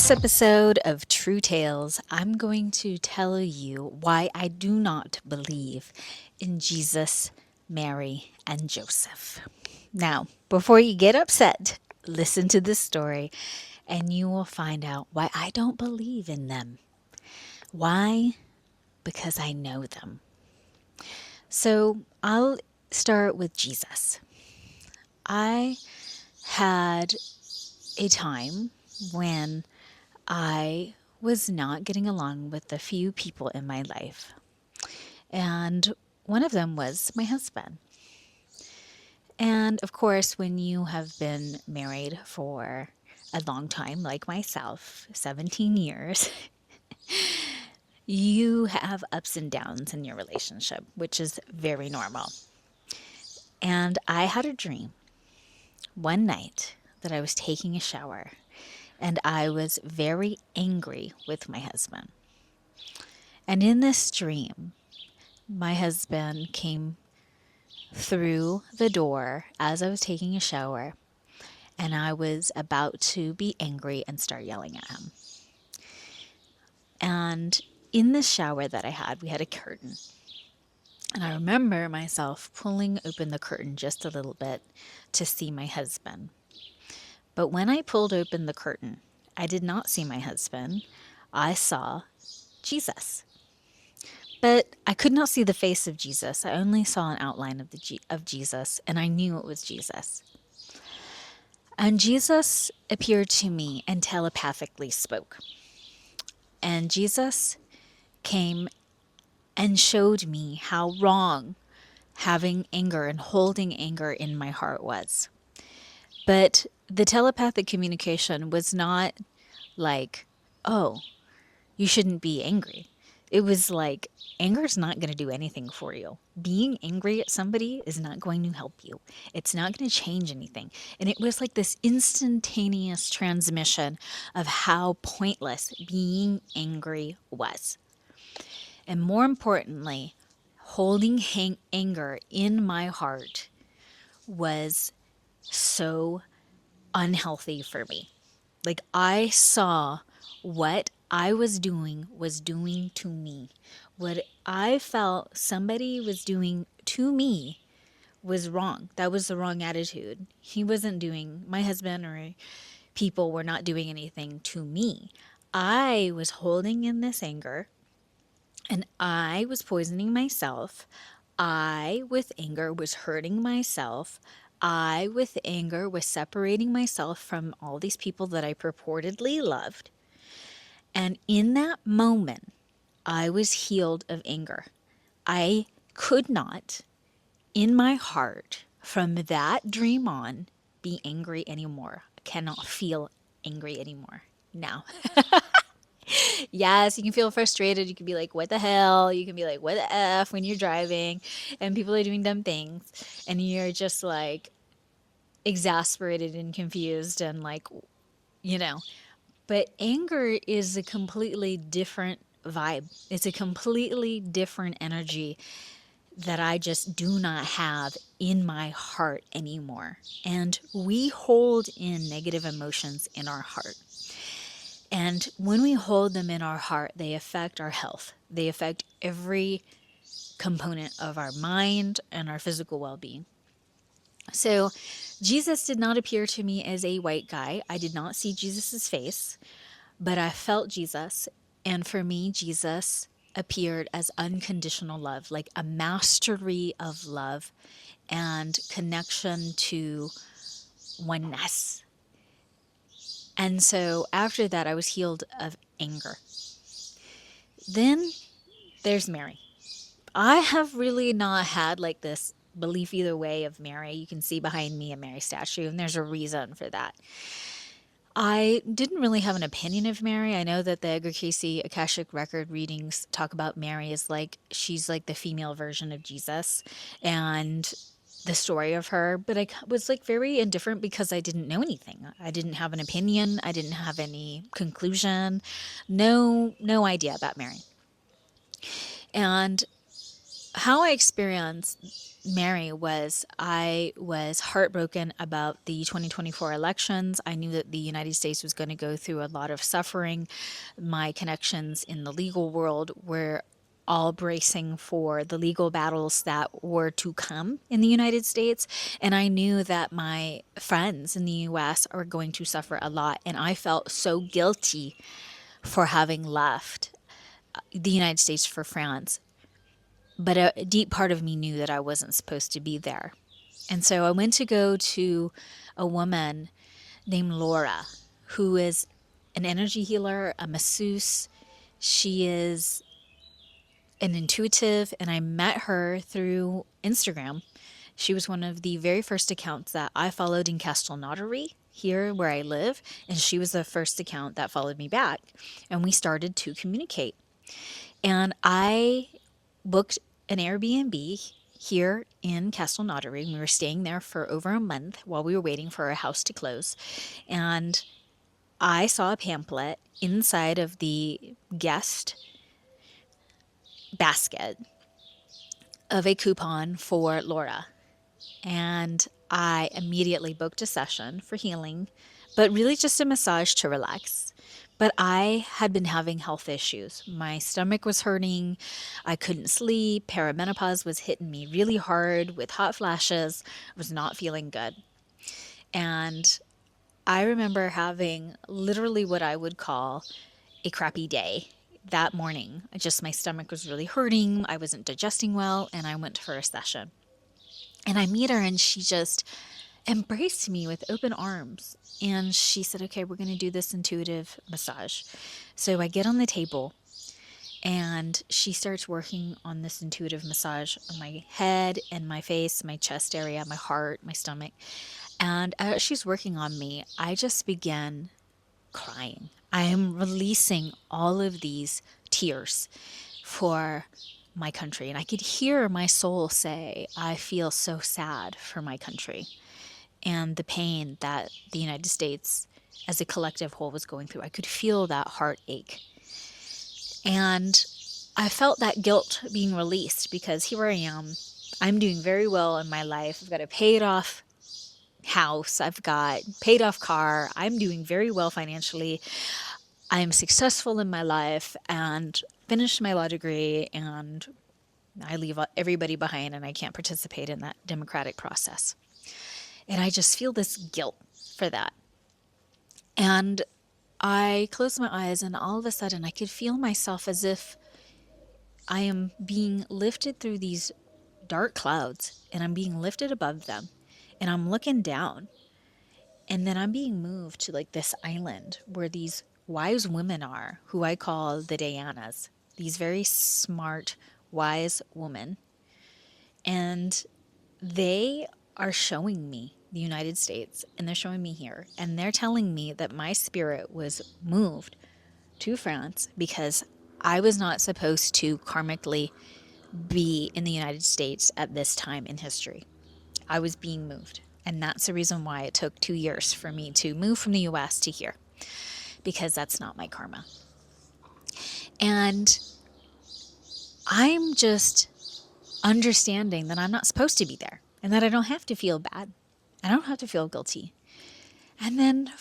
this episode of True Tales, I'm going to tell you why I do not believe in Jesus, Mary, and Joseph. Now, before you get upset, listen to this story and you will find out why I don't believe in them. Why? Because I know them. So I'll start with Jesus. I had a time when I was not getting along with a few people in my life. And one of them was my husband. And of course, when you have been married for a long time, like myself, 17 years, you have ups and downs in your relationship, which is very normal. And I had a dream one night that I was taking a shower and I was very angry with my husband. And in this dream, my husband came through the door as I was taking a shower, and I was about to be angry and start yelling at him. And in this shower that I had, we had a curtain. And I remember myself pulling open the curtain just a little bit to see my husband. But when I pulled open the curtain, I did not see my husband. I saw Jesus. But I could not see the face of Jesus. I only saw an outline of Jesus, and I knew it was Jesus. And Jesus appeared to me and telepathically spoke. And Jesus came and showed me how wrong having anger and holding anger in my heart was. But the telepathic communication was not like, oh, you shouldn't be angry. It was like, anger is not going to do anything for you. Being angry at somebody is not going to help you. It's not going to change anything. And it was like this instantaneous transmission of how pointless being angry was. And more importantly, holding anger in my heart was so unhealthy for me. Like I saw what I was doing to me. What I felt somebody was doing to me was wrong. That was the wrong attitude. He wasn't doing, my husband or people were not doing anything to me. I was holding in this anger and I was poisoning myself. I, with anger, was hurting myself. I, with anger, was separating myself from all these people that I purportedly loved. And in that moment, I was healed of anger. I could not, in my heart, from that dream on, be angry anymore. I cannot feel angry anymore now. Yes, you can feel frustrated. You can be like, what the hell? You can be like, what the F when you're driving and people are doing dumb things. And you're just like exasperated and confused and like, you know. But anger is a completely different vibe. It's a completely different energy that I just do not have in my heart anymore. And we hold in negative emotions in our heart. And when we hold them in our heart, they affect our health. They affect every component of our mind and our physical well being. So, Jesus did not appear to me as a white guy. I did not see Jesus's face, but I felt Jesus. And for me, Jesus appeared as unconditional love, like a mastery of love and connection to oneness. And so after that, I was healed of anger. Then there's Mary. I have really not had like this belief either way of Mary. You can see behind me a Mary statue, and there's a reason for that. I didn't really have an opinion of Mary. I know that the Edgar Casey Akashic record readings talk about Mary as like she's like the female version of Jesus and the story of her, but I was like very indifferent because I didn't know anything. I didn't have an opinion. I didn't have any conclusion. No idea about Mary. And how I experienced Mary, was I was heartbroken about the 2024 elections. I knew that the United States was going to go through a lot of suffering. My connections in the legal world were all bracing for the legal battles that were to come in the United States. And I knew that my friends in the US are going to suffer a lot. And I felt so guilty for having left the United States for France. But a deep part of me knew that I wasn't supposed to be there. And so I went to go to a woman named Laura, who is an energy healer, a masseuse. She is an intuitive, and I met her through Instagram. She was one of the very first accounts that I followed in Castelnaudary, here where I live, and she was the first account that followed me back. And we started to communicate. And I booked an Airbnb here in Castelnaudary. We were staying there for over a month while we were waiting for our house to close. And I saw a pamphlet inside of the guest basket of a coupon for Laura. And I immediately booked a session for healing, but really just a massage to relax. But I had been having health issues. My stomach was hurting. I couldn't sleep. Perimenopause was hitting me really hard with hot flashes. I was not feeling good. And I remember having literally what I would call a crappy day that morning. Just my stomach was really hurting. I wasn't digesting well, and I went for a session. And I meet her, and she just embraced me with open arms. And she said, okay, we're going to do this intuitive massage. So I get on the table, and she starts working on this intuitive massage on my head and my face, my chest area, my heart, my stomach. And as she's working on me, I just began crying. I am releasing all of these tears for my country. And I could hear my soul say, I feel so sad for my country and the pain that the United States as a collective whole was going through. I could feel that heartache. And I felt that guilt being released because here I am. I'm doing very well in my life. I've got a paid off house. I've got paid off car. I'm doing very well financially. I am successful in my life and finished my law degree, and I leave everybody behind and I can't participate in that democratic process. And I just feel this guilt for that. And I close my eyes, and all of a sudden I could feel myself as if I am being lifted through these dark clouds, and I'm being lifted above them, and I'm looking down. And then I'm being moved to like this island where these wise women are, who I call the Dianas, these very smart, wise women. And they are showing me the United States, and they're showing me here. And they're telling me that my spirit was moved to France because I was not supposed to karmically be in the United States at this time in history. I was being moved. And that's the reason why it took 2 years for me to move from the US to here, because that's not my karma. And I'm just understanding that I'm not supposed to be there and that I don't have to feel bad. I don't have to feel guilty. And then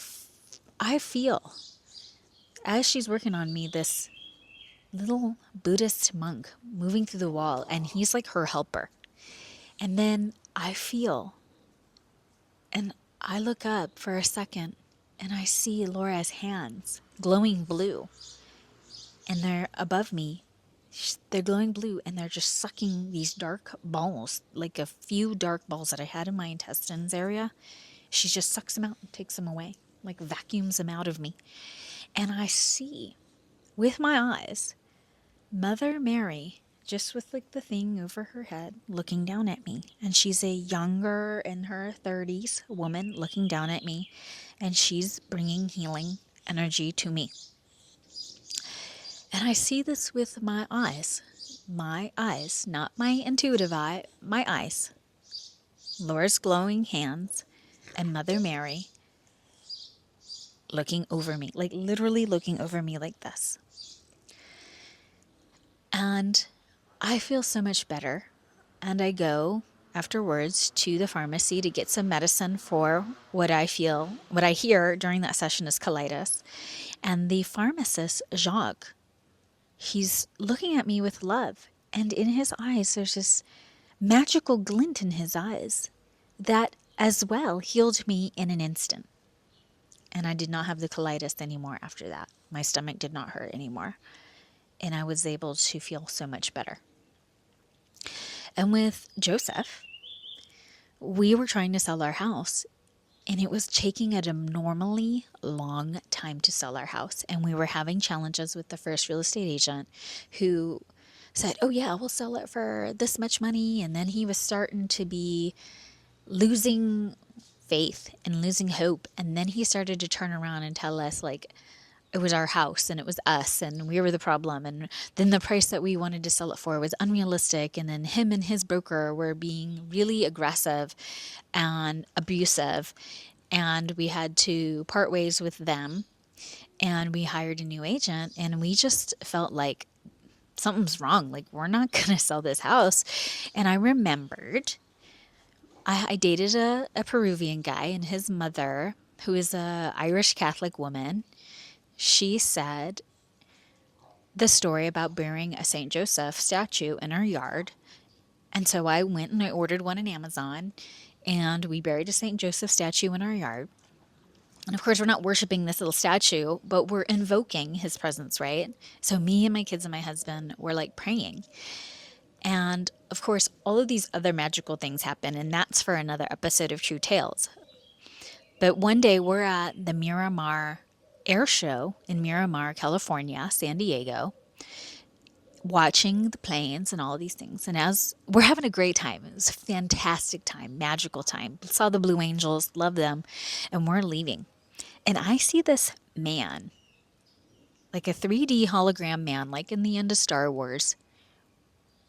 I feel, as she's working on me, this little Buddhist monk moving through the wall, and he's like her helper. And then I feel, and I look up for a second, and I see Laura's hands glowing blue, and they're above me. They're glowing blue, and they're just sucking these dark balls, like a few dark balls that I had in my intestines area. She just sucks them out and takes them away, like vacuums them out of me. And I see, with my eyes, Mother Mary, just with like the thing over her head, looking down at me. And she's a younger, in her 30s woman looking down at me, and she's bringing healing energy to me. And I see this with my eyes, not my intuitive eye, my eyes. Laura's glowing hands and Mother Mary looking over me, like literally looking over me like this. And I feel so much better. And I go afterwards to the pharmacy to get some medicine for what I hear during that session is colitis. And the pharmacist, Jacques, he's looking at me with love. And in his eyes, there's this magical glint in his eyes that as well healed me in an instant. And I did not have the colitis anymore after that. My stomach did not hurt anymore. And I was able to feel so much better. And with Joseph, we were trying to sell our house, and it was taking an abnormally long time to sell our house. And we were having challenges with the first real estate agent who said, oh yeah, we'll sell it for this much money. And then he was starting to be losing faith and losing hope. And then he started to turn around and tell us like it was our house and it was us and we were the problem. And then the price that we wanted to sell it for was unrealistic. And then him and his broker were being really aggressive and abusive. And we had to part ways with them. And we hired a new agent. And we just felt like something's wrong. Like, we're not going to sell this house. And I remembered I dated a Peruvian guy, and his mother, who is a Irish Catholic woman, she said the story about burying a St. Joseph statue in our yard. And so I went and I ordered one on Amazon, and we buried a St. Joseph statue in our yard. And of course, we're not worshiping this little statue, but we're invoking his presence, right? So me and my kids and my husband were like praying. And of course, all of these other magical things happen, and that's for another episode of True Tales. But one day we're at the Miramar Air Show in Miramar, California, San Diego, watching the planes and all of these things. And as we're having a great time, it was a fantastic time, magical time. Saw the Blue Angels, love them, and we're leaving. And I see this man, like a 3D hologram man, like in the end of Star Wars,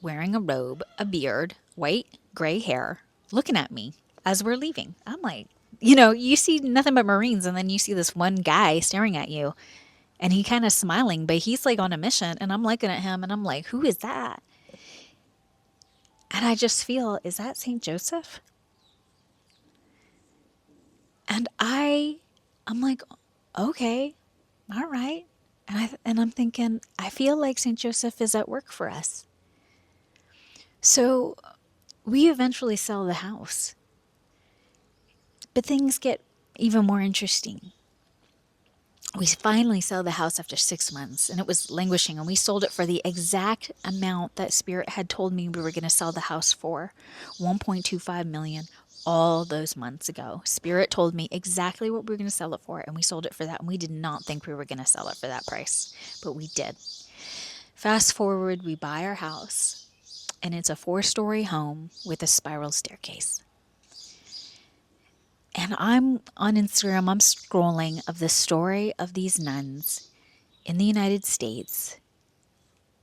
wearing a robe, a beard, white, gray hair, looking at me as we're leaving. I'm like, you see nothing but Marines, and then you see this one guy staring at you, and he kind of smiling, but he's like on a mission, and I'm looking at him, and I'm like, who is that? And I just feel, is that St. Joseph? And I'm like, okay, all right. And I'm thinking, I feel like St. Joseph is at work for us. So we eventually sell the house. But things get even more interesting. We finally sell the house after 6 months, and it was languishing, and we sold it for the exact amount that Spirit had told me we were going to sell the house for, $1.25 million, all those months ago. Spirit told me exactly what we were going to sell it for, and we sold it for that, and we did not think we were going to sell it for that price, but we did. Fast forward, we buy our house, and it's a 4-story home with a spiral staircase. And I'm on Instagram, I'm scrolling of the story of these nuns in the United States.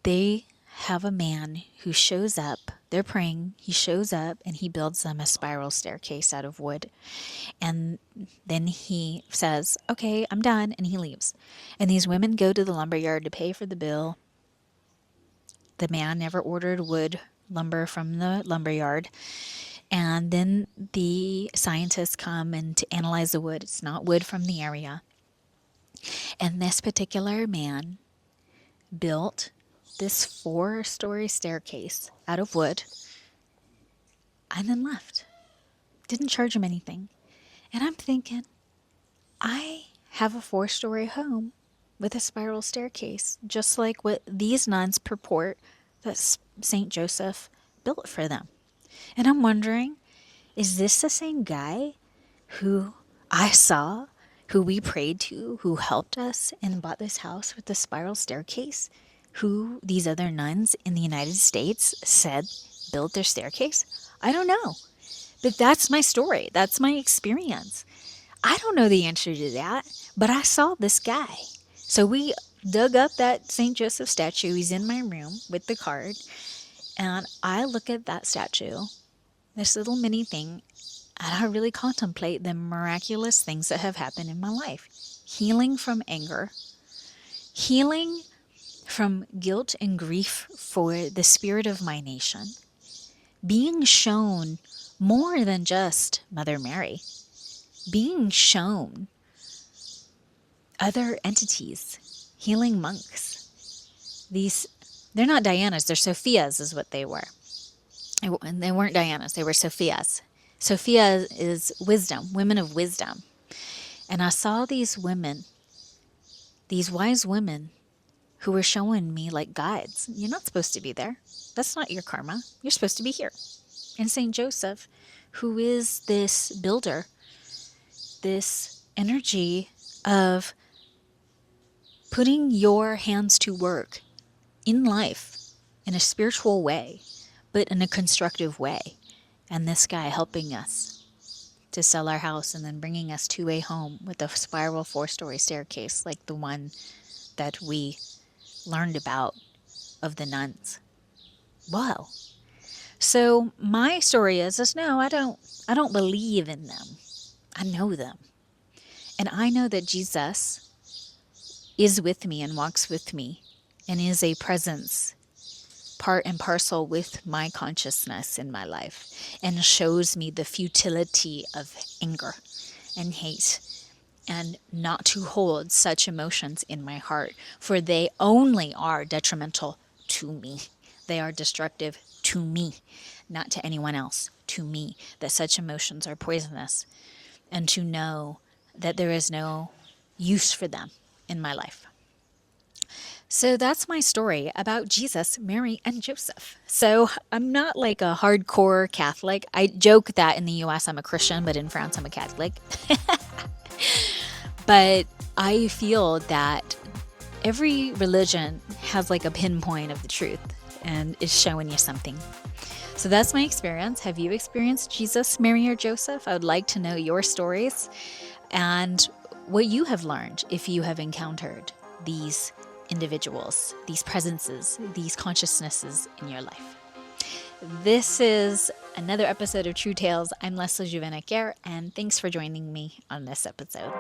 They have a man who shows up, they're praying, he shows up and he builds them a spiral staircase out of wood. And then he says, okay, I'm done, and he leaves. And these women go to the lumberyard to pay for the bill. The man never ordered wood lumber from the lumberyard. And then the scientists come and to analyze the wood. It's not wood from the area. And this particular man built this 4-story staircase out of wood and then left. Didn't charge him anything. And I'm thinking, I have a 4-story home with a spiral staircase, just like what these nuns purport that St. Joseph built for them. And I'm wondering, is this the same guy who I saw, who we prayed to, who helped us and bought this house with the spiral staircase, who these other nuns in the United States said built their staircase? I don't know. But that's my story. That's my experience. I don't know the answer to that, but I saw this guy. So we dug up that St. Joseph statue. He's in my room with the card. And I look at that statue, this little mini thing, and I really contemplate the miraculous things that have happened in my life. Healing from anger, healing from guilt and grief for the spirit of my nation, being shown more than just Mother Mary, being shown other entities, healing monks. They're not Dianas, they're Sophias is what they were. And they weren't Dianas, they were Sophias. Sophia is wisdom, women of wisdom. And I saw these women, these wise women who were showing me like guides. You're not supposed to be there. That's not your karma. You're supposed to be here. And St. Joseph, who is this builder, this energy of putting your hands to work in life in a spiritual way, but in a constructive way. And this guy helping us to sell our house and then bringing us to a home with a spiral 4-story staircase like the one that we learned about of the nuns. Wow. So my story is no, I don't believe in them. I know them. And I know that Jesus is with me and walks with me and is a presence part and parcel with my consciousness in my life and shows me the futility of anger and hate and not to hold such emotions in my heart, for they only are detrimental to me. They are destructive to me, not to anyone else, to me, that such emotions are poisonous, and to know that there is no use for them in my life. So that's my story about Jesus, Mary, and Joseph. So I'm not like a hardcore Catholic. I joke that in the US I'm a Christian, but in France I'm a Catholic. But I feel that every religion has like a pinpoint of the truth and is showing you something. So that's my experience. Have you experienced Jesus, Mary, or Joseph? I would like to know your stories and what you have learned if you have encountered these individuals, these presences, these consciousnesses in your life. This is another episode of True Tales. I'm Leslie Juvin-Acker, and thanks for joining me on this episode.